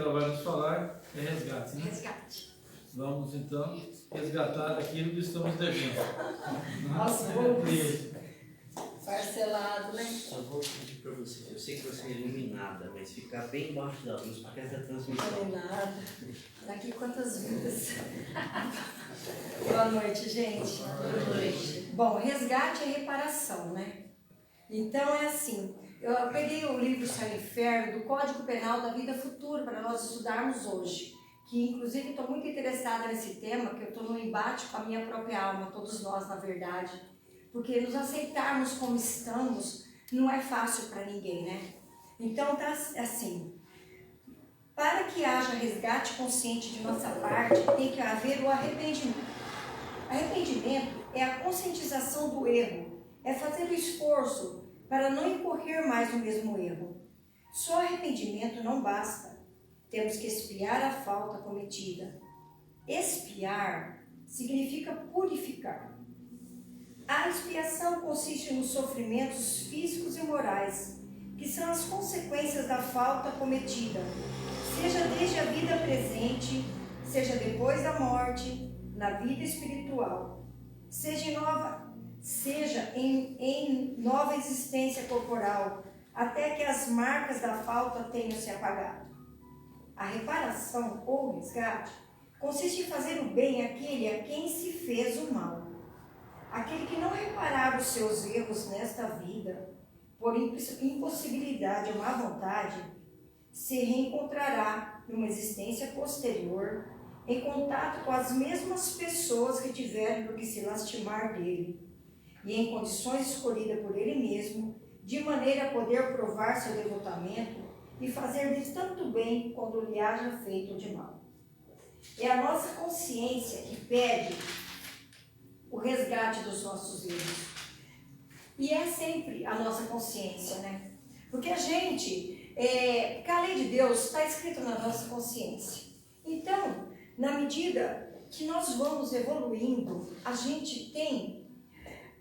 ela vai nos falar é resgate, né? Resgate. Vamos então resgatar aquilo que estamos devendo. Nossa, parcelado, né? Só vou pedir para você, eu sei que você é iluminada, mas ficar bem embaixo da luz para essa transmissão. Iluminada. Daqui quantas vidas. Boa noite, gente. Boa noite. Bom, resgate é reparação, né? Então é assim, eu peguei o livro Céu e Inferno do Código Penal da Vida Futura para nós estudarmos hoje. Que inclusive estou muito interessada nesse tema, que eu estou no embate com a minha própria alma, todos nós na verdade. Porque nos aceitarmos como estamos não é fácil para ninguém, né? Então tá assim, para que haja resgate consciente de nossa parte, tem que haver o arrependimento. Arrependimento é a conscientização do erro, é fazer o esforço para não incorrer mais no mesmo erro. Só arrependimento não basta. Temos que expiar a falta cometida. Expiar significa purificar. A expiação consiste nos sofrimentos físicos e morais, que são as consequências da falta cometida, seja desde a vida presente, seja depois da morte, na vida espiritual, seja em nova existência corporal, até que as marcas da falta tenham se apagado. A reparação ou resgate consiste em fazer o bem àquele a quem se fez o mal. Aquele que não reparar os seus erros nesta vida, por impossibilidade ou má vontade, se reencontrará numa existência posterior, em contato com as mesmas pessoas que tiveram por que se lastimar dele, e em condições escolhidas por ele mesmo, de maneira a poder provar seu devotamento e fazer-lhe tanto bem quando lhe haja feito de mal. É a nossa consciência que pede o resgate dos nossos erros. E é sempre a nossa consciência, né? Porque a gente, porque a lei de Deus está escrita na nossa consciência. Então, na medida que nós vamos evoluindo, a gente tem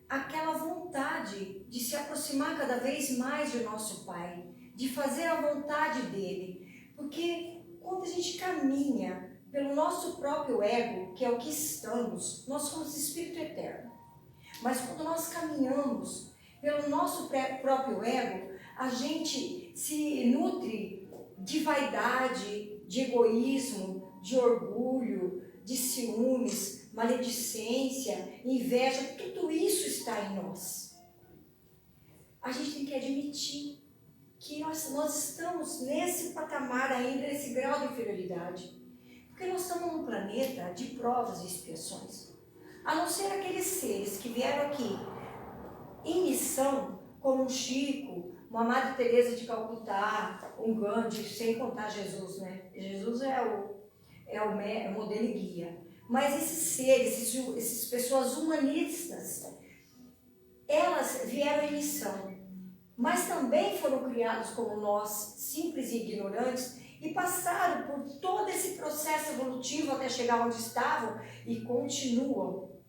aquela vontade de se aproximar cada vez mais do nosso Pai, de fazer a vontade dele. Porque quando a gente caminha pelo nosso próprio ego, que é o que estamos, nós somos espírito eterno. Mas quando nós caminhamos pelo nosso próprio ego, a gente se nutre de vaidade, de egoísmo, de orgulho, de ciúmes, maledicência, inveja, tudo isso está em nós. A gente tem que admitir que nós estamos nesse patamar ainda, nesse grau de inferioridade. Porque nós estamos num planeta de provas e expiações. A não ser aqueles seres que vieram aqui em missão, como um Chico, uma Madre Teresa de Calcutá, um Gandhi, sem contar Jesus, né? Jesus é o modelo e guia. Mas esses seres, essas pessoas humanistas, elas vieram em missão. Mas também foram criados como nós, simples e ignorantes, e passaram por todo esse processo evolutivo até chegar onde estavam e continuam.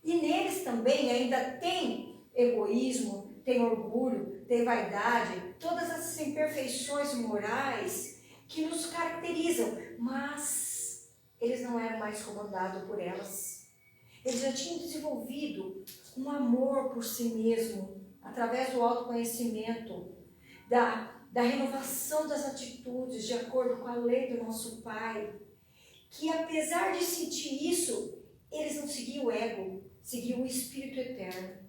E neles também ainda tem egoísmo, tem orgulho, tem vaidade, todas essas imperfeições morais que nos caracterizam, mas eles não eram mais comandados por elas. Eles já tinham desenvolvido um amor por si mesmo, através do autoconhecimento, da renovação das atitudes de acordo com a lei do nosso Pai, que apesar de sentir isso, eles não seguiam o ego, seguiam o Espírito Eterno.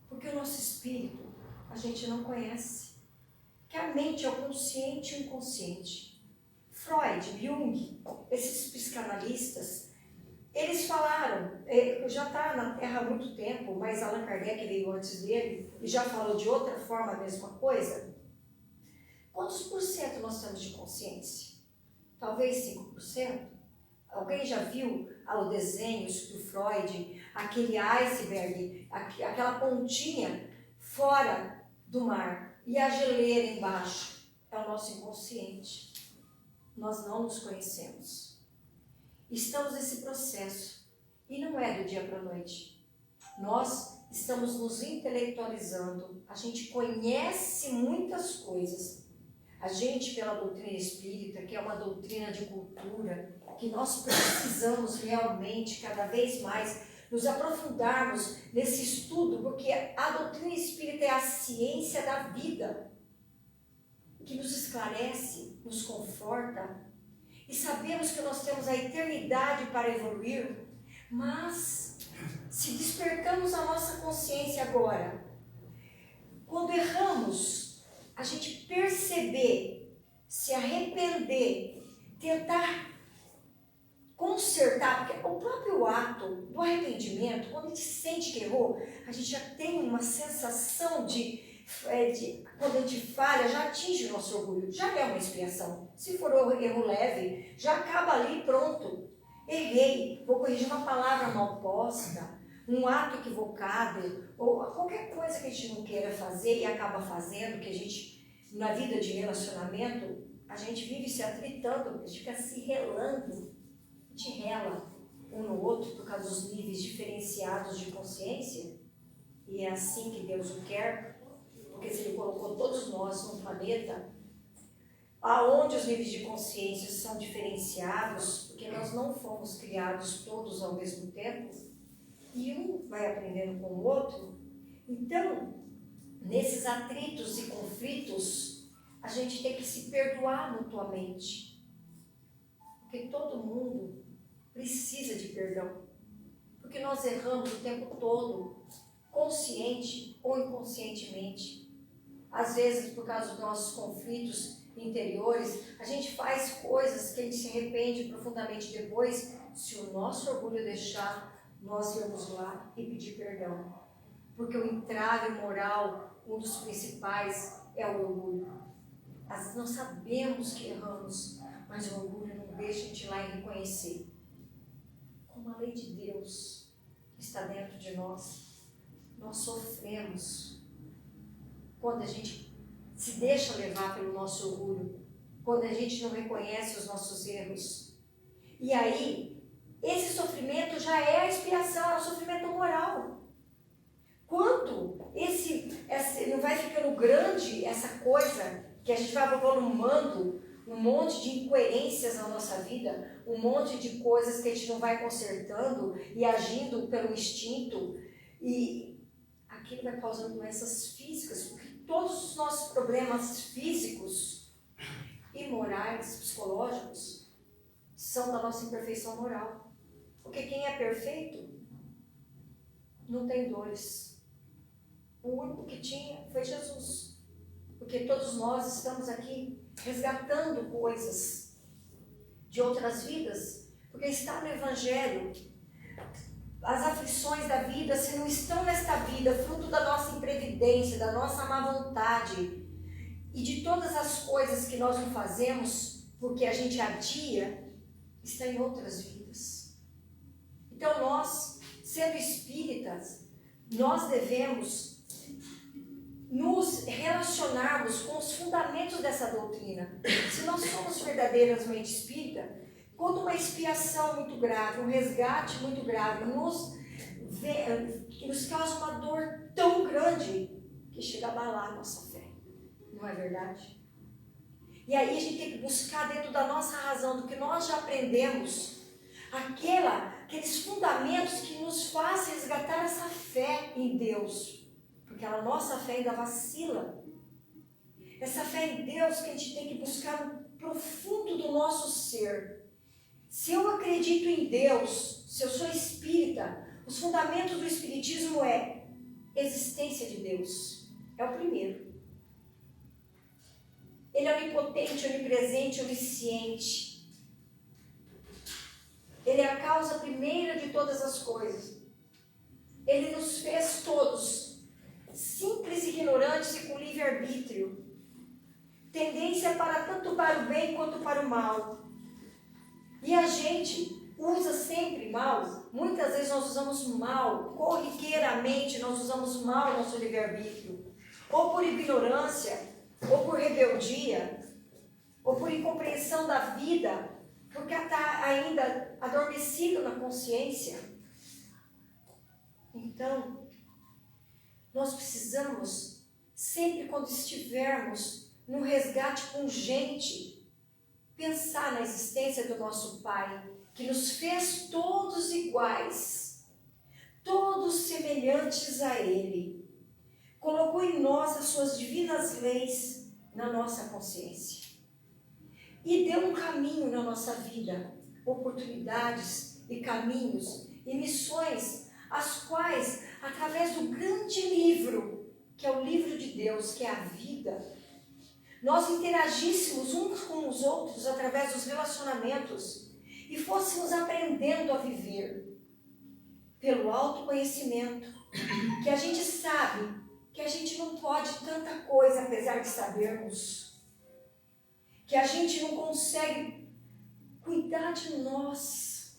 Porque o nosso espírito a gente não conhece, que a mente é o consciente e o inconsciente. Freud, Jung, esses psicanalistas, eles falaram, já está na Terra há muito tempo, mas Allan Kardec veio antes dele e já falou de outra forma a mesma coisa. Quantos por cento nós temos de consciência? Talvez 5%? Alguém já viu os desenhos do Freud, aquele iceberg, aquela pontinha fora do mar e a geleira embaixo? É o nosso inconsciente. Nós não nos conhecemos. Estamos nesse processo e não é do dia para a noite. Nós estamos nos intelectualizando, a gente conhece muitas coisas, A gente, pela doutrina espírita, que é uma doutrina de cultura, que nós precisamos realmente, cada vez mais, nos aprofundarmos nesse estudo, porque a doutrina espírita é a ciência da vida, que nos esclarece, nos conforta, e sabemos que nós temos a eternidade para evoluir, mas se despertamos a nossa consciência agora, quando erramos, a gente perceber, se arrepender, tentar consertar, porque o próprio ato do arrependimento, quando a gente sente que errou, a gente já tem uma sensação quando a gente falha, já atinge o nosso orgulho, já é uma expiação. Se for um erro leve, já acaba ali, pronto. Errei, vou corrigir uma palavra mal posta, um ato equivocado, ou qualquer coisa que a gente não queira fazer e acaba fazendo, que a gente, na vida de relacionamento, a gente vive se atritando, a gente fica se relando, a gente rela um no outro por causa dos níveis diferenciados de consciência, e é assim que Deus o quer, porque se Ele colocou todos nós num planeta aonde os níveis de consciência são diferenciados, porque nós não fomos criados todos ao mesmo tempo, e um vai aprendendo com o outro. Então, nesses atritos e conflitos, a gente tem que se perdoar mutuamente, porque todo mundo precisa de perdão, porque nós erramos o tempo todo, consciente ou inconscientemente. Às vezes, por causa dos nossos conflitos interiores, a gente faz coisas que a gente se arrepende profundamente depois. Se o nosso orgulho deixar, nós vamos lá e pedir perdão. Porque o entrave moral, um dos principais, é o orgulho. Nós sabemos que erramos, mas o orgulho não deixa a gente ir lá e reconhecer. Como a lei de Deus está dentro de nós, nós sofremos quando a gente se deixa levar pelo nosso orgulho, quando a gente não reconhece os nossos erros. E aí, esse sofrimento já é a expiação, é o sofrimento moral. Quando esse não vai ficando grande essa coisa, que a gente vai volumando um monte de incoerências na nossa vida, um monte de coisas que a gente não vai consertando e agindo pelo instinto, e aquilo vai causando doenças físicas, porque todos os nossos problemas físicos e morais, psicológicos, são da nossa imperfeição moral. Porque quem é perfeito não tem dores. O único que tinha foi Jesus. Porque todos nós estamos aqui resgatando coisas de outras vidas, porque está no Evangelho. As aflições da vida, se não estão nesta vida, fruto da nossa imprevidência, da nossa má vontade e de todas as coisas que nós não fazemos porque a gente adia, está em outras vidas. Então nós, sendo espíritas, nós devemos nos relacionarmos com os fundamentos dessa doutrina. Se nós somos verdadeiramente espírita, quando uma expiação muito grave, um resgate muito grave nos causa uma dor tão grande que chega a abalar a nossa fé, não é verdade? E aí a gente tem que buscar dentro da nossa razão, do que nós já aprendemos, aqueles fundamentos que nos fazem resgatar essa fé em Deus, porque a nossa fé ainda vacila. Essa fé em Deus que a gente tem que buscar no profundo do nosso ser. Se eu acredito em Deus, se eu sou espírita, os fundamentos do espiritismo é existência de Deus. É o primeiro. Ele é onipotente, onipresente, onisciente. Ele é a causa primeira de todas as coisas. Ele nos fez todos simples, ignorantes e com livre-arbítrio. Tendência para tanto para o bem quanto para o mal. E a gente usa sempre mal. Muitas vezes nós usamos mal, corriqueiramente nós usamos mal o nosso livre-arbítrio. Ou por ignorância, ou por rebeldia, ou por incompreensão da vida, porque está ainda adormecido na consciência. Então, nós precisamos, sempre quando estivermos num resgate pungente, pensar na existência do nosso Pai, que nos fez todos iguais, todos semelhantes a Ele. Colocou em nós as suas divinas leis na nossa consciência. E deu um caminho na nossa vida, oportunidades e caminhos e missões, as quais, através do grande livro, que é o livro de Deus, que é a vida, nós interagíssemos uns com os outros através dos relacionamentos e fôssemos aprendendo a viver pelo autoconhecimento, que a gente sabe que a gente não pode tanta coisa apesar de sabermos, que a gente não consegue cuidar de nós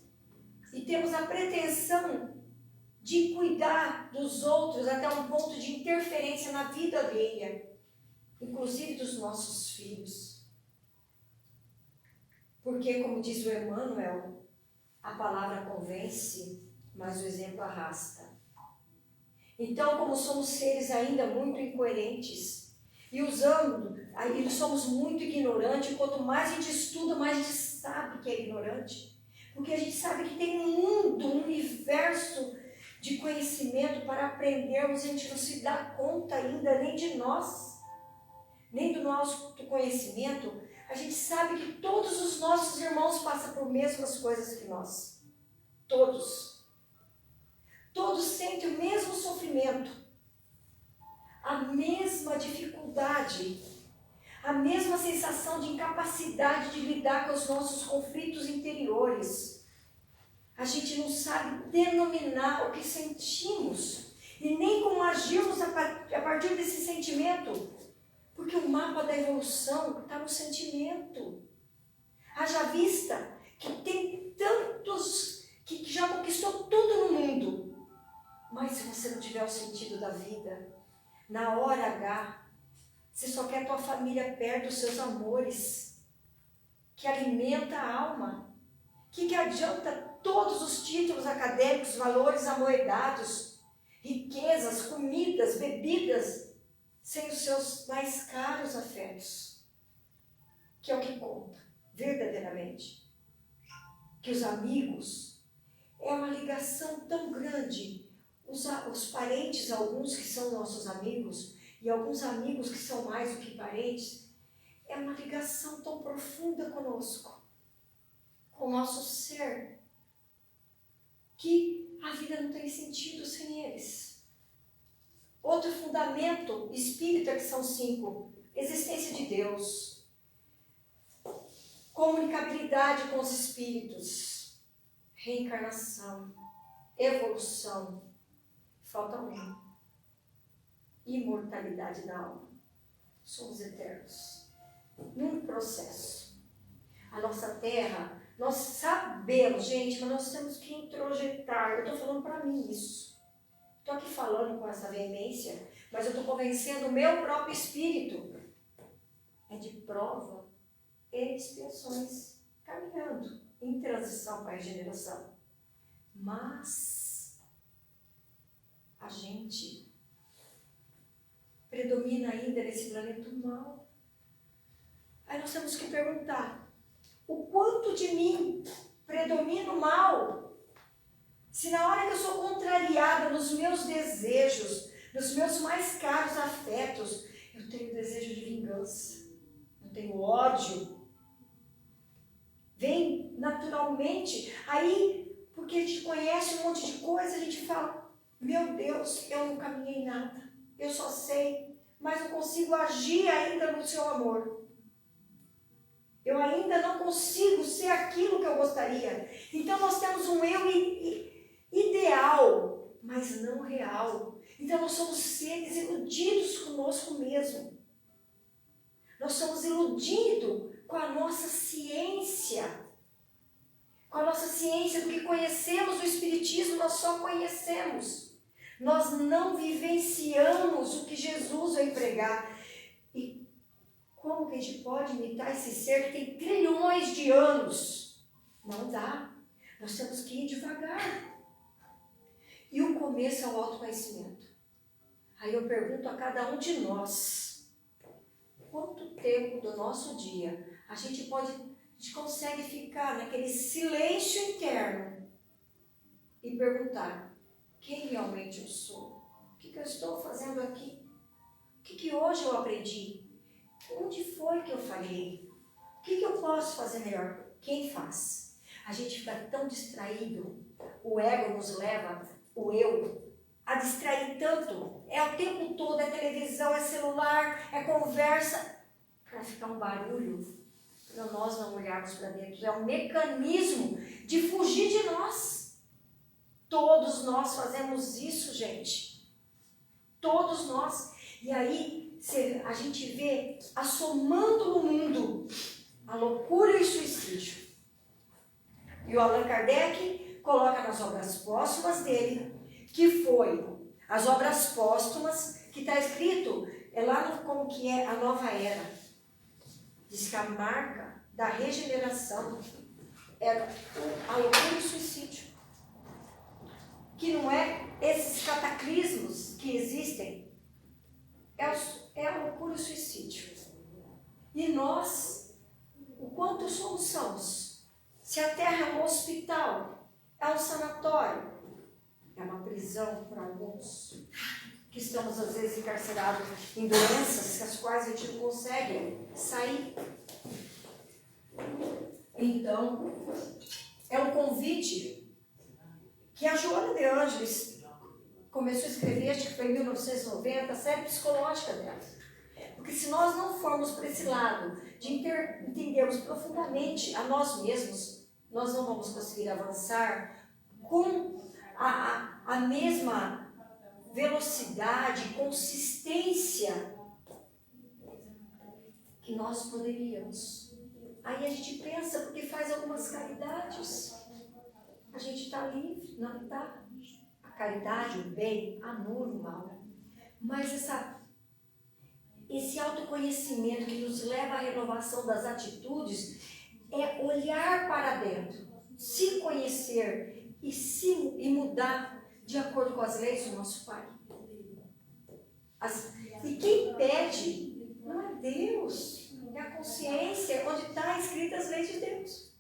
e temos a pretensão de cuidar dos outros até um ponto de interferência na vida alheia, inclusive dos nossos filhos. Porque, como diz o Emmanuel, a palavra convence, mas o exemplo arrasta. Então, como somos seres ainda muito incoerentes e somos muito ignorantes, quanto mais a gente estuda, mais a gente sabe que é ignorante. Porque a gente sabe que tem um mundo, um universo de conhecimento para aprendermos, e a gente não se dá conta ainda nem de nós, nem do nosso conhecimento. A gente sabe que todos os nossos irmãos passam por mesmas coisas que nós. Todos. Todos sentem o mesmo sofrimento, a mesma dificuldade, a mesma sensação de incapacidade de lidar com os nossos conflitos interiores. A gente não sabe denominar o que sentimos e nem como agirmos a partir desse sentimento, porque o mapa da evolução está no sentimento. Haja vista que tem tantos que já conquistou tudo no mundo. Mas se você não tiver o sentido da vida, na hora H, você só quer a tua família perto, os seus amores, que alimenta a alma. Que adianta todos os títulos acadêmicos, valores amoedados, riquezas, comidas, bebidas, sem os seus mais caros afetos, que é o que conta, verdadeiramente. Que os amigos é uma ligação tão grande. Os parentes, alguns que são nossos amigos, e alguns amigos que são mais do que parentes, é uma ligação tão profunda conosco, com o nosso ser, que a vida não tem sentido sem eles. Outro fundamento espírita, que são 5, existência de Deus, comunicabilidade com os espíritos, reencarnação, evolução. Falta um. Imortalidade da alma. Somos eternos. Num processo. A nossa terra, nós sabemos, gente, mas nós temos que introjetar. Eu estou falando para mim isso. Estou aqui falando com essa veemência, mas eu estou convencendo o meu próprio espírito. É de prova e expiações, caminhando em transição para a regeneração. Mas a gente predomina ainda nesse planeta o mal. Aí nós temos que perguntar, o quanto de mim predomina o mal? Se na hora que eu sou contrariada nos meus desejos, nos meus mais caros afetos, eu tenho desejo de vingança, eu tenho ódio, vem naturalmente. Aí, porque a gente conhece um monte de coisa, a gente fala, meu Deus, eu não caminhei nada, eu só sei, mas não consigo agir ainda no seu amor. Eu ainda não consigo ser aquilo que eu gostaria. Então nós temos um eu ideal, mas não real. Então nós somos seres iludidos conosco mesmo. Nós somos iludidos com a nossa ciência. Com a nossa ciência do que conhecemos do Espiritismo, nós só conhecemos. Nós não vivenciamos o que Jesus veio pregar. E como que a gente pode imitar esse ser que tem trilhões de anos? Não dá. Nós temos que ir devagar. E o começo é o autoconhecimento. Aí eu pergunto a cada um de nós, quanto tempo do nosso dia a gente consegue ficar naquele silêncio interno e perguntar: quem realmente eu sou? O que eu estou fazendo aqui? O que hoje eu aprendi? Onde foi que eu falhei? O que eu posso fazer melhor? Quem faz? A gente fica tão distraído, o ego nos leva, o eu, a distrair tanto. É o tempo todo, é televisão, é celular, é conversa, para ficar um barulho, para nós não olharmos para dentro. É um mecanismo de fugir de nós. Todos nós fazemos isso, gente. Todos nós. E aí a gente vê assomando no mundo a loucura e o suicídio. E o Allan Kardec coloca nas obras póstumas dele, que foi as obras póstumas, que está escrito, lá no como que é a nova era. Diz que a marca da regeneração era a loucura e o suicídio. Que não é esses cataclismos que existem, é a loucura e o suicídio. E nós, o quanto somos sãos? Se a Terra é um hospital, é um sanatório, é uma prisão para alguns, que estamos às vezes encarcerados em doenças das quais a gente não consegue sair. Então, é um convite que a Joana de Ângeles começou a escrever, acho que foi em 1990, a série psicológica dela. Porque se nós não formos para esse lado de entendermos profundamente a nós mesmos, nós não vamos conseguir avançar com a mesma velocidade, consistência que nós poderíamos. Aí a gente pensa, porque faz algumas caridades, a gente está livre, não está? A caridade, o bem, anula o mal. Mas esse autoconhecimento que nos leva à renovação das atitudes é olhar para dentro, se conhecer e mudar de acordo com as leis do nosso Pai. E quem pede não é Deus, é a consciência, onde está escritas as leis de Deus.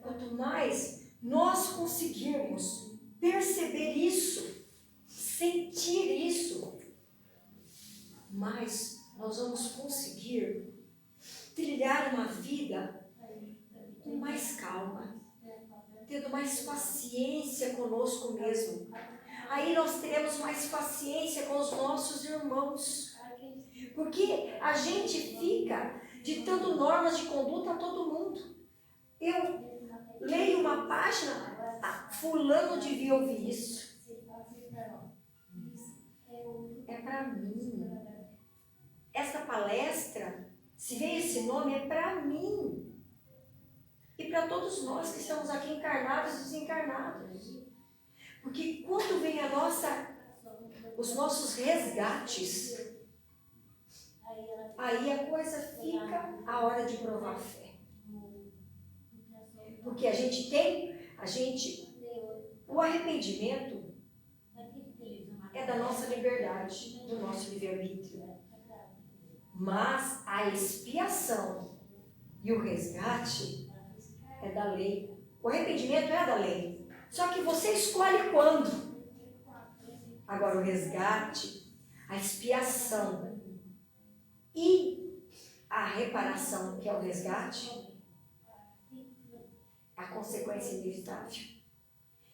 Quanto mais nós conseguirmos perceber isso, sentir isso, mais nós vamos conseguir trilhar uma vida com mais calma, tendo mais paciência conosco mesmo. Aí nós teremos mais paciência com os nossos irmãos, porque a gente fica ditando normas de conduta a todo mundo. Eu leio uma página, fulano devia ouvir isso. É para mim. Essa palestra, se vem esse nome, é para mim. E para todos nós que estamos aqui encarnados e desencarnados. Porque quando vem os nossos resgates, aí a coisa fica a hora de provar a fé. Porque o arrependimento é da nossa liberdade, do nosso livre-arbítrio. Mas a expiação e o resgate é da lei. O arrependimento é da lei. Só que você escolhe quando. Agora o resgate, a expiação e a reparação, que é o resgate, a consequência inevitável.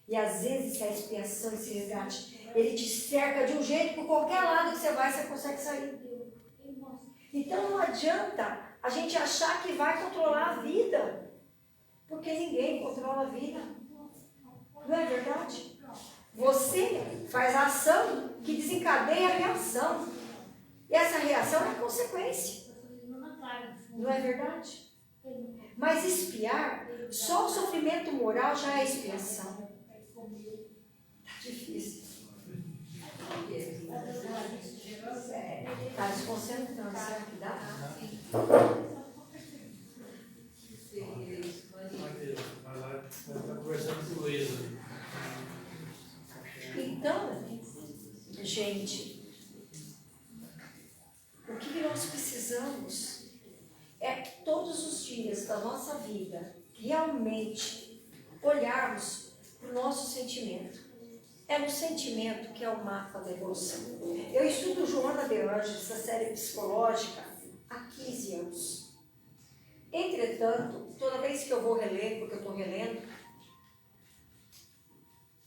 E às vezes a expiação, esse resgate, ele te cerca de um jeito, por qualquer lado que você vai, você consegue sair. Então não adianta a gente achar que vai controlar a vida, porque ninguém controla a vida. Não é verdade? Você faz a ação que desencadeia a reação. E essa reação é a consequência. Não é verdade? Mas expiar, só o sofrimento moral já é expiação. Está difícil. Está desconcentrando, será que dá? Vai lá, está conversando com o Luísa. Então, gente, o que nós precisamos nossa vida realmente olharmos para o nosso sentimento. É no sentimento que é o mapa da evolução. Eu estudo Joana de Angelis, essa série psicológica, há 15 anos. Entretanto, toda vez que eu vou reler, porque eu estou relendo,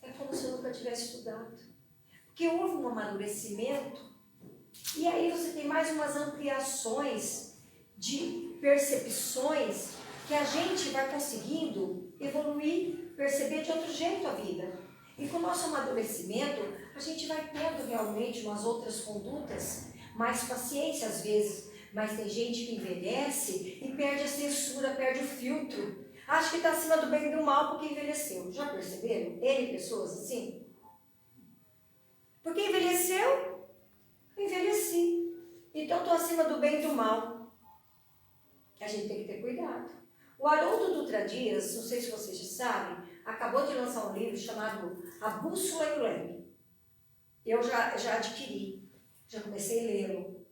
é como se eu nunca tivesse estudado. Porque houve um amadurecimento, e aí você tem mais umas ampliações de percepções que a gente vai conseguindo evoluir, perceber de outro jeito a vida. E com o nosso amadurecimento, a gente vai tendo realmente umas outras condutas, mais paciência às vezes, mas tem gente que envelhece e perde a censura, perde o filtro. Acha que está acima do bem e do mal porque envelheceu. Já perceberam? Pessoas assim? Porque envelheceu, envelheci. Então estou acima do bem e do mal. A gente tem que ter cuidado. O Haroldo Dutra Dias, não sei se vocês já sabem, acabou de lançar um livro chamado A Bússola e o Leme. Eu já adquiri, já comecei a lê-lo.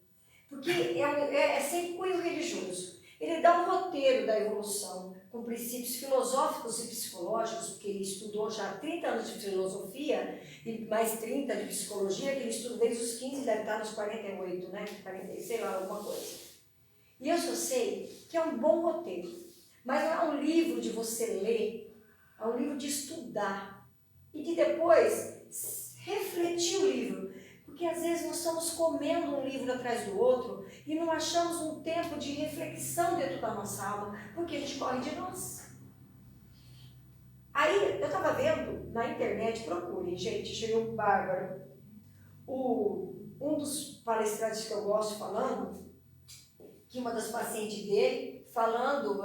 Porque é sem cunho religioso. Ele dá um roteiro da evolução, com princípios filosóficos e psicológicos, porque ele estudou já 30 anos de filosofia e mais 30 de psicologia, que ele estuda desde os 15, deve estar nos 48, né? 40, sei lá, alguma coisa. E eu só sei que é um bom roteiro. Mas não é um livro de você ler, é um livro de estudar e de depois refletir o livro. Porque às vezes nós estamos comendo um livro atrás do outro e não achamos um tempo de reflexão dentro da nossa alma, porque a gente corre de nós. Aí eu estava vendo na internet, procurem, gente, chegou o Bárbaro, um dos palestrantes que eu gosto falando, que uma das pacientes dele, falando,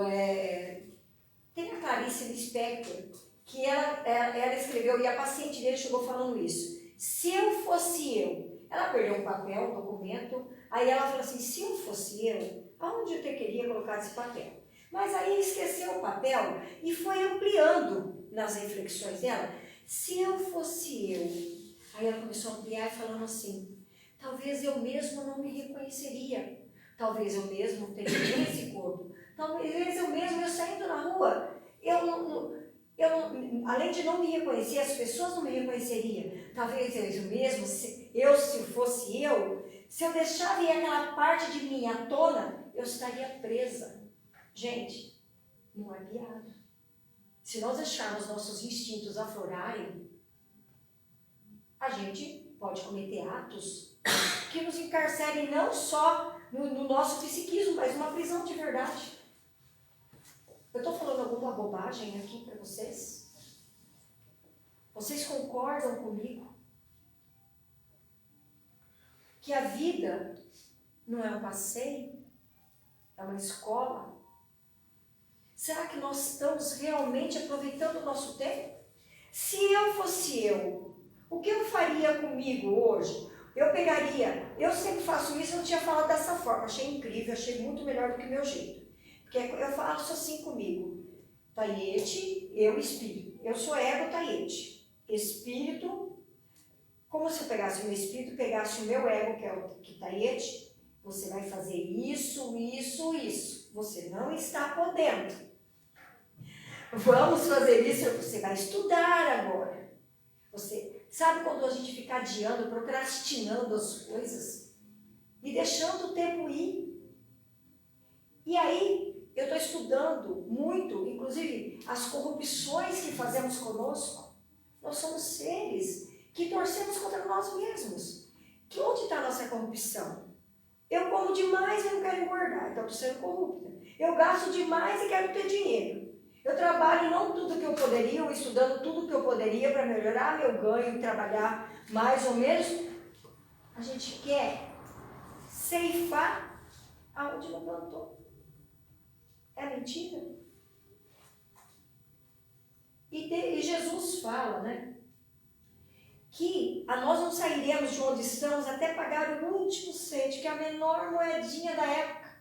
tem a Clarice Lispector, que ela escreveu, e a paciente dele chegou falando isso. Se eu fosse eu, ela perdeu um papel, um documento, aí ela falou assim, se eu fosse eu, aonde eu queria colocar esse papel? Mas aí esqueceu o papel e foi ampliando nas reflexões dela. Se eu fosse eu, aí ela começou a ampliar falando assim, talvez eu mesmo não me reconheceria. Talvez eu mesmo teria esse corpo. Talvez eu mesmo, eu saindo na rua, além de não me reconhecer, as pessoas não me reconheceriam. Talvez eu mesmo, se fosse eu, se eu deixar vir aquela parte de mim à tona, eu estaria presa. Gente, não é piada. Se nós deixarmos nossos instintos aflorarem, a gente pode cometer atos que nos encarcerem não só no nosso psiquismo, mas uma prisão de verdade. Eu estou falando alguma bobagem aqui para vocês? Vocês concordam comigo? Que a vida não é um passeio? É uma escola? Será que nós estamos realmente aproveitando o nosso tempo? Se eu fosse eu, o que eu faria comigo hoje? Eu sempre faço isso, eu não tinha falado dessa forma, achei incrível, achei muito melhor do que o meu jeito. Porque eu faço assim comigo, Taiete, eu espírito, eu sou ego Taiete, espírito, como se eu pegasse o meu espírito, pegasse o meu ego, que é o Taiete, você vai fazer isso, isso, isso, você não está podendo, vamos fazer isso, você vai estudar agora, você sabe quando a gente fica adiando, procrastinando as coisas e deixando o tempo ir, e aí eu estou estudando muito, inclusive, as corrupções que fazemos conosco. Nós somos seres que torcemos contra nós mesmos. Que onde está a nossa corrupção? Eu como demais e não quero engordar, então estou sendo corrupta. Eu gasto demais e quero ter dinheiro. Eu trabalho não tudo que eu poderia, ou estudando tudo que eu poderia para melhorar meu ganho, trabalhar mais ou menos. A gente quer ceifar aonde não plantou. É mentira? E Jesus fala, né? Que nós não sairemos de onde estamos até pagar o último cento, que é a menor moedinha da época.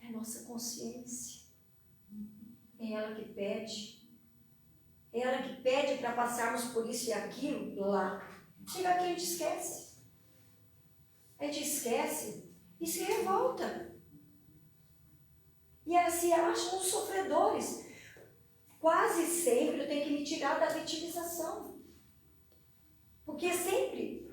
É a nossa consciência. É ela que pede. É ela que pede para passarmos por isso e aquilo lá. Chega aqui e a gente esquece. A gente esquece e se revolta. E elas se acham uns sofredores. Quase sempre eu tenho que me tirar da vitimização. Porque sempre,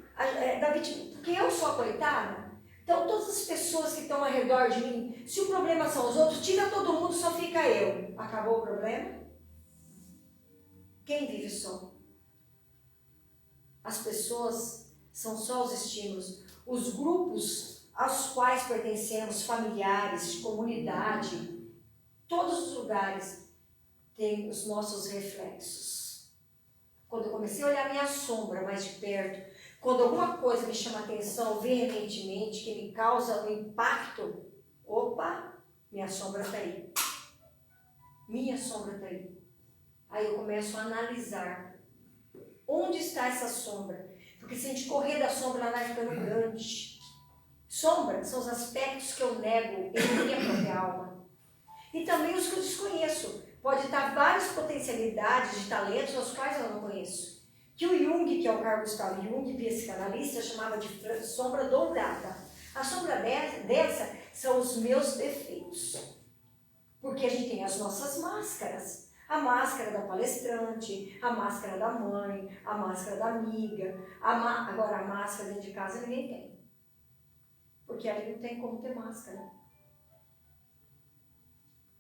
porque eu sou a coitada. Então todas as pessoas que estão ao redor de mim, se o problema são os outros, tira todo mundo, só fica eu. Acabou o problema? Quem vive só? As pessoas são só os estímulos. Os grupos aos quais pertencemos, familiares, comunidade, todos os lugares têm os nossos reflexos. Quando eu comecei a olhar minha sombra mais de perto, quando alguma coisa me chama atenção veementemente, que me causa um impacto, opa, minha sombra está aí. Minha sombra está aí. Aí eu começo a analisar onde está essa sombra. Porque se a gente correr da sombra, ela vai ficando grande. Sombra são os aspectos que eu nego em minha própria alma. E também os que eu desconheço. Pode estar várias potencialidades de talentos aos quais eu não conheço. Que o Jung, que é o Carl Gustav Jung, psicanalista, chamava de sombra dourada. A sombra dessa são os meus defeitos. Porque a gente tem as nossas máscaras. A máscara da palestrante, a máscara da mãe, a máscara da amiga. Agora a máscara dentro de casa ninguém tem. Porque ali não tem como ter máscara.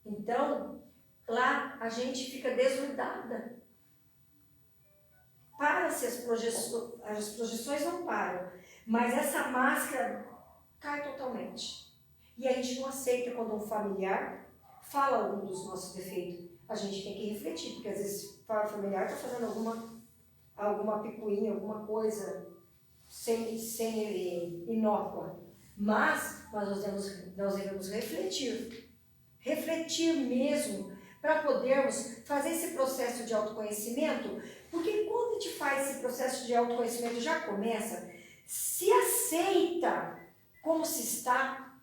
Então, lá a gente fica desnudada. Para-se as projeções não param, mas essa máscara cai totalmente. E a gente não aceita quando um familiar fala algum dos nossos defeitos. A gente tem que refletir, porque às vezes o familiar está fazendo alguma picuinha, alguma coisa sem inócua. Mas nós devemos refletir. Refletir mesmo, para podermos fazer esse processo de autoconhecimento, porque quando a gente faz esse processo de autoconhecimento, já começa, se aceita como se está,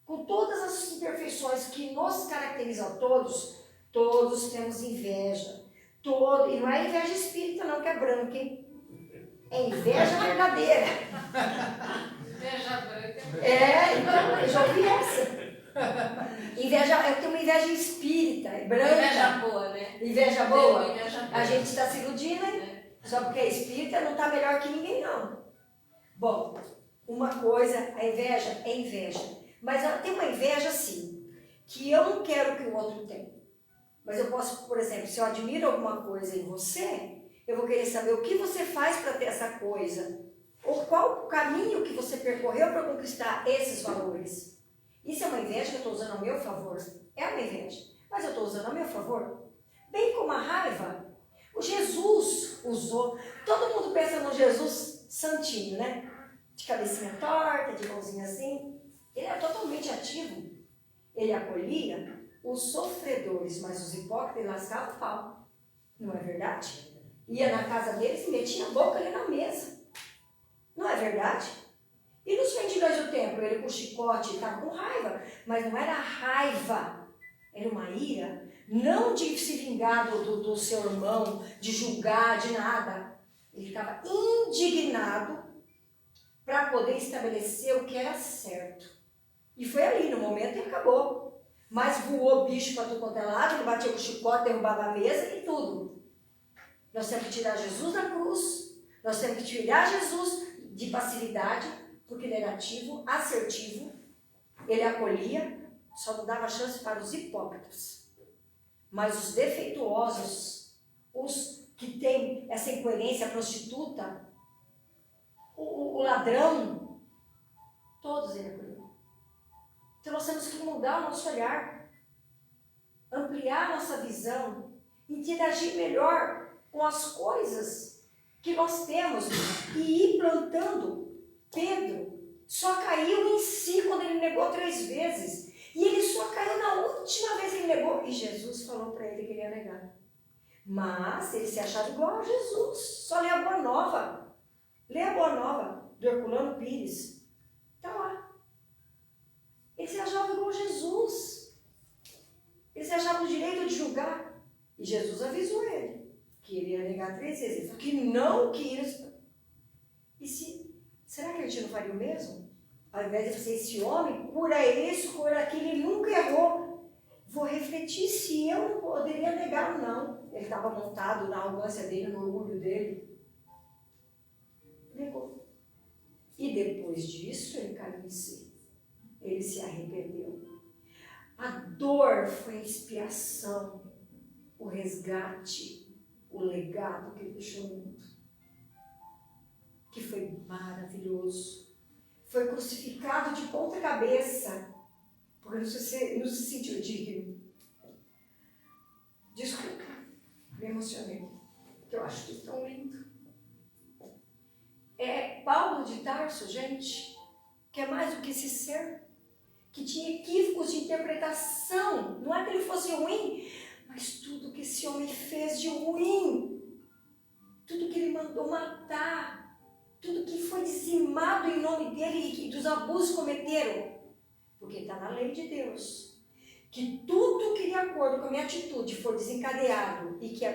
com todas as imperfeições que nos caracterizam a todos temos inveja. E não é inveja espírita não, que é branca, hein? É inveja verdadeira. Inveja branca. Então, eu já ouvi essa. Eu tenho uma inveja espírita, branca. Inveja boa, né? Inveja boa? Inveja boa. A gente está se iludindo, hein? Só porque é espírita não está melhor que ninguém, não. Bom, uma coisa, a inveja é inveja. Mas tem uma inveja, assim, que eu não quero que o outro tenha. Mas eu posso, por exemplo, se eu admiro alguma coisa em você, eu vou querer saber o que você faz para ter essa coisa. Ou qual o caminho que você percorreu para conquistar esses valores. Isso é uma inveja que eu estou usando ao meu favor. É uma inveja, mas eu estou usando ao meu favor. Bem como a raiva, o Jesus usou. Todo mundo pensa no Jesus santinho, né? De cabecinha torta, de mãozinha assim. Ele era totalmente ativo. Ele acolhia os sofredores, mas os hipócritas ele lascava o pau. Não é verdade? Ia na casa deles e metia a boca ali na mesa. Não é verdade? E nos vendilhões do templo, ele com chicote estava com raiva, mas não era raiva, era uma ira, não de se vingar do seu irmão, de julgar, de nada. Ele estava indignado para poder estabelecer o que era certo. E foi ali, no momento, e acabou. Mas voou bicho para tudo quanto é lado, ele batia com o chicote, derrubava a mesa e tudo. Nós temos que tirar Jesus da cruz, nós temos que tirar Jesus de passividade, porque ele era ativo, assertivo, ele acolhia, só não dava chance para os hipócritas. Mas os defeituosos, os que têm essa incoerência, a prostituta, o ladrão, todos ele acolheu. Então nós temos que mudar o nosso olhar, ampliar nossa visão, interagir melhor com as coisas que nós temos e ir plantando. Pedro só caiu em si quando ele negou 3 vezes. E ele só caiu na última vez que ele negou. E Jesus falou para ele que ele ia negar. Mas ele se achava igual a Jesus. Só lê a Boa Nova. Lê a Boa Nova do Herculano Pires. Está lá. Ele se achava igual a Jesus. Ele se achava no direito de julgar. E Jesus avisou ele que ele ia negar 3 vezes. Ele falou que não quis. Será que a gente não faria o mesmo? Ao invés de ser esse homem, cura isso, cura aquilo, ele nunca errou. vou refletir se eu não poderia negar ou não. Ele estava montado na arrogância dele, no orgulho dele. Negou. E depois disso, ele caiu em si. Ele se arrependeu. A dor foi a expiação, o resgate, o legado que ele deixou no mundo. Que foi maravilhoso. Foi crucificado de ponta cabeça, porque não se sentiu digno. Desculpa, me emocionei, porque eu acho isso tão lindo. É Paulo de Tarso, gente, que é mais do que esse ser, que tinha equívocos de interpretação. Não é que ele fosse ruim, mas tudo que esse homem fez de ruim, tudo que ele mandou matar, tudo que foi dizimado em nome dele e que dos abusos cometeram, porque está na lei de Deus, que tudo que de acordo com a minha atitude for desencadeado e que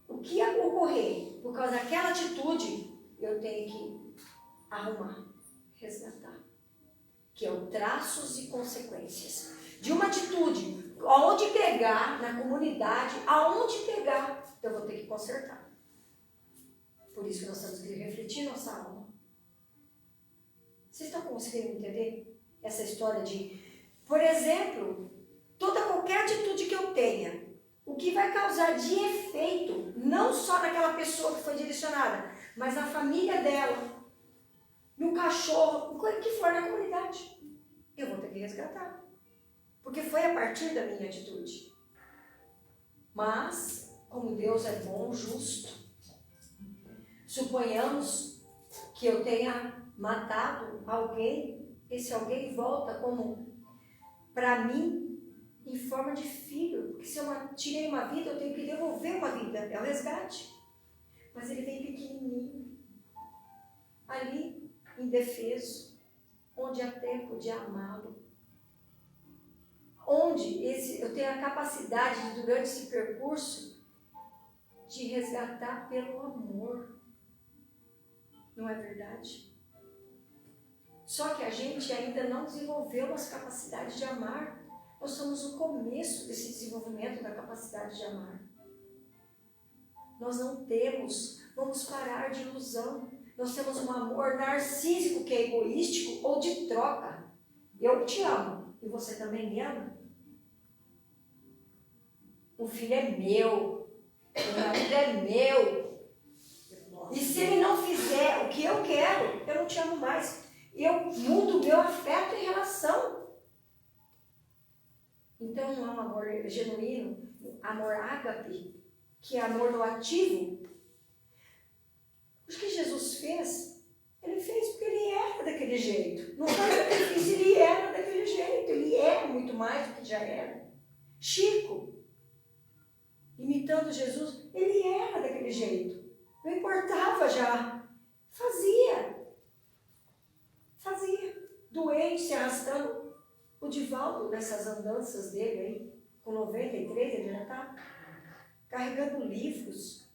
o que ia ocorrer por causa daquela atitude, eu tenho que arrumar, resgatar, que é o traços e consequências de uma atitude, aonde pegar na comunidade, aonde pegar, eu vou ter que consertar. Por isso que nós temos que refletir nossa alma. Vocês estão conseguindo entender essa história de, por exemplo, qualquer atitude que eu tenha, o que vai causar de efeito, não só naquela pessoa que foi direcionada, mas na família dela, no cachorro, o que for na comunidade, eu vou ter que resgatar. Porque foi a partir da minha atitude. Mas, como Deus é bom, justo, suponhamos que eu tenha matado alguém, esse alguém volta como para mim em forma de filho, porque se eu tirei uma vida, eu tenho que devolver uma vida, é o resgate. Mas ele vem pequenininho, ali, indefeso, onde até podia amá-lo, onde eu tenho a capacidade, durante esse percurso, de resgatar pelo amor. Não é verdade? Só que a gente ainda não desenvolveu nossa capacidade de amar. Nós somos o começo desse desenvolvimento da capacidade de amar. Nós não temos, vamos parar de ilusão. Nós temos um amor narcísico que é egoístico ou de troca. Eu te amo e você também me ama? O filho é meu, o marido é meu. E se ele não fizer o que eu quero, eu não te amo mais. Eu mudo o meu afeto em relação. Então não é um amor genuíno, amor ágape, que é amor no ativo. O que Jesus fez, ele fez porque ele era daquele jeito. Não foi porque ele fez, ele era daquele jeito. Ele é muito mais do que já era. Chico, imitando Jesus, ele era daquele jeito. Não importava já. Fazia. Doente, se arrastando. O Divaldo, nessas andanças dele aí, com 93, ele já está carregando livros.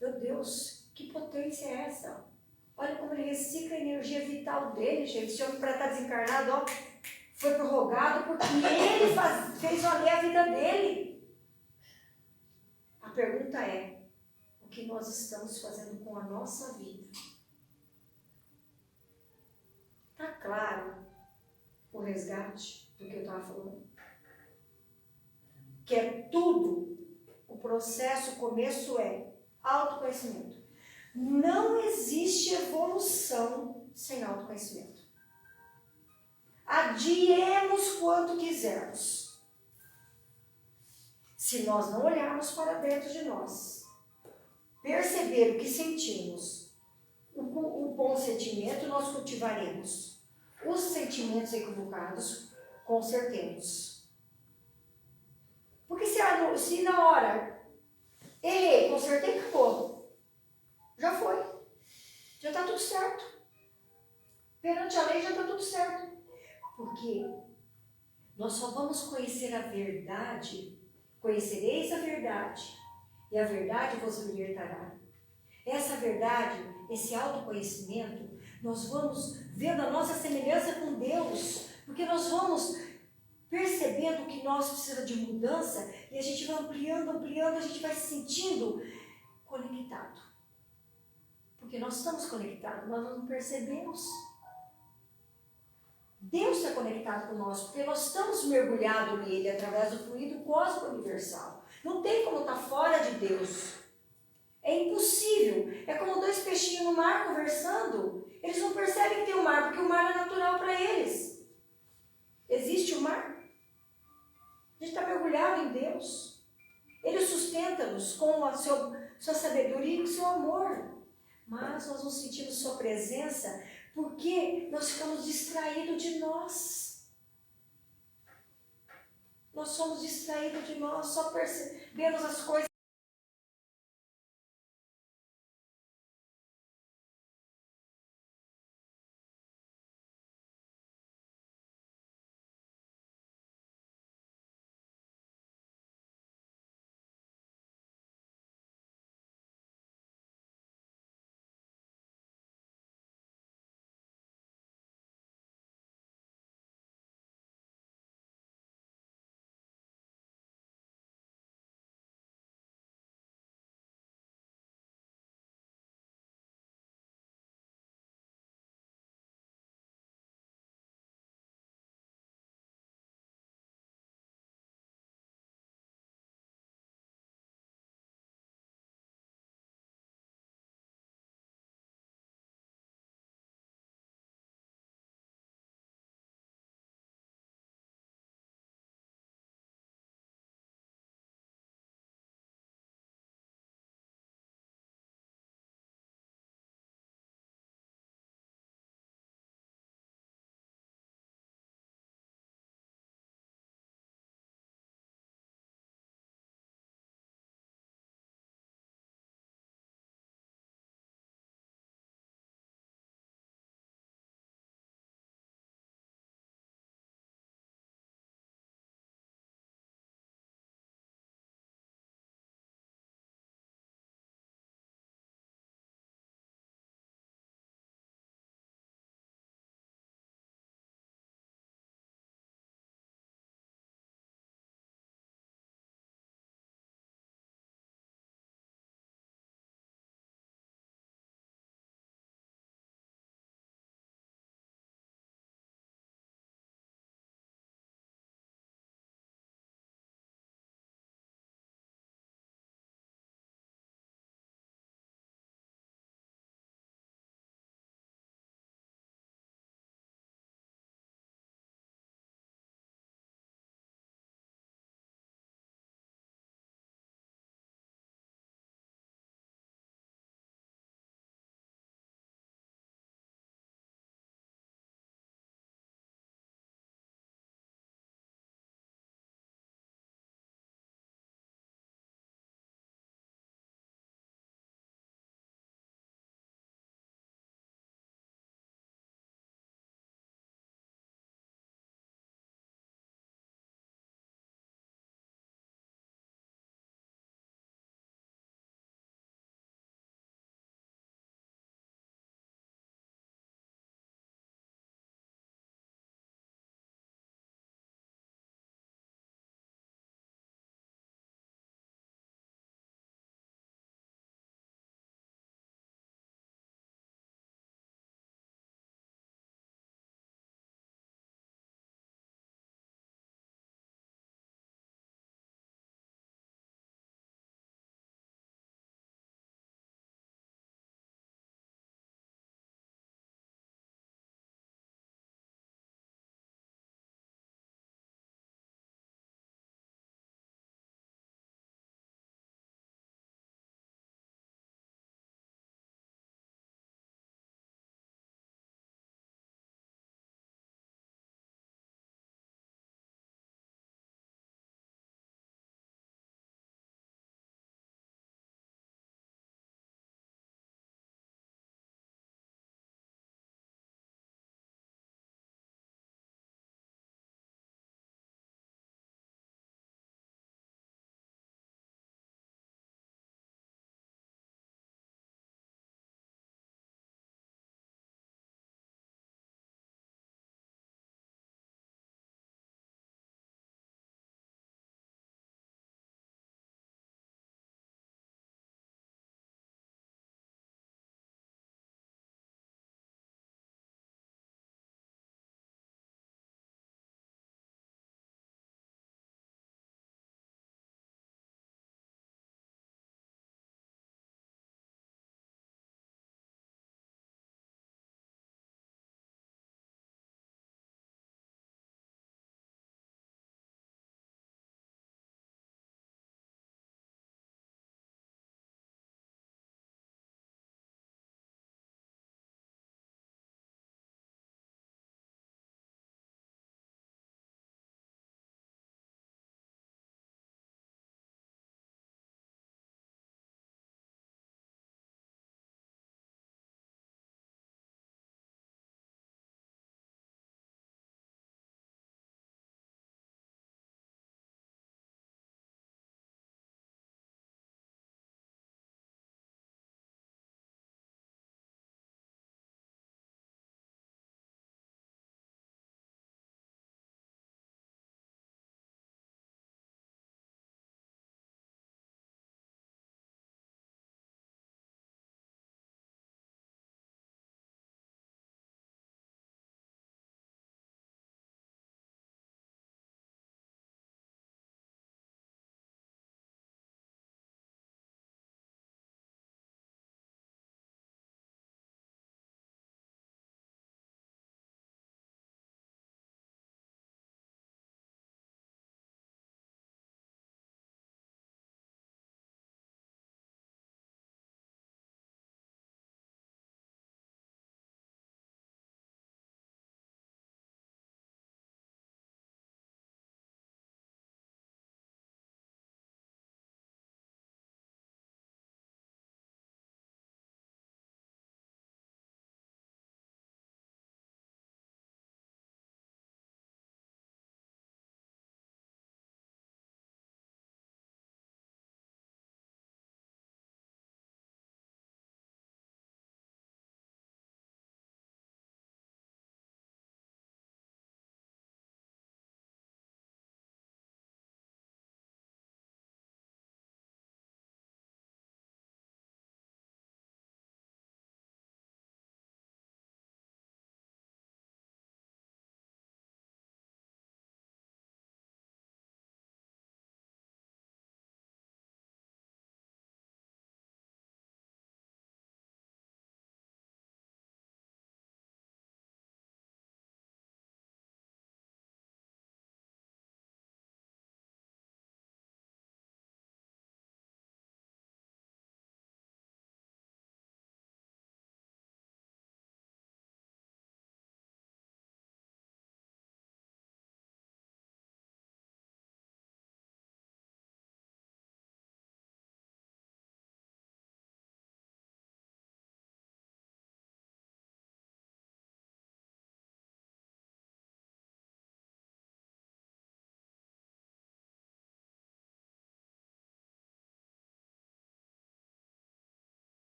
Meu Deus, que potência é essa? Olha como ele recicla a energia vital dele, gente. Esse homem, para estar desencarnado, ó, foi prorrogado porque ele fez valer a vida dele. A pergunta é, o que nós estamos fazendo com a nossa vida? Está claro o resgate do que eu estava falando? Que é tudo, o processo, o começo é autoconhecimento. Não existe evolução sem autoconhecimento. Adiemos quanto quisermos. Se nós não olharmos para dentro de nós, perceber o que sentimos, o bom sentimento nós cultivaremos. Os sentimentos equivocados consertemos. Porque se na hora errei, consertei, acabou. Já foi. Já está tudo certo. Perante a lei já está tudo certo. Porque nós só vamos conhecer a verdade, conhecereis a verdade, e a verdade vos libertará. Essa verdade, esse autoconhecimento, nós vamos vendo a nossa semelhança com Deus, porque nós vamos percebendo que nós precisamos de mudança e a gente vai ampliando, a gente vai se sentindo conectado. Porque nós estamos conectados, nós não percebemos. Deus está conectado conosco, porque nós estamos mergulhados nele através do fluido cósmico universal. Não tem como estar fora de Deus. É impossível. É como dois peixinhos no mar conversando. Eles não percebem que tem o mar, porque o mar é natural para eles. Existe o mar. A gente está mergulhado em Deus. Ele sustenta-nos com a sua sabedoria e com o seu amor. Mas nós não sentimos sua presença porque nós ficamos distraídos de nós. Nós somos distraídos de nós, só percebemos as coisas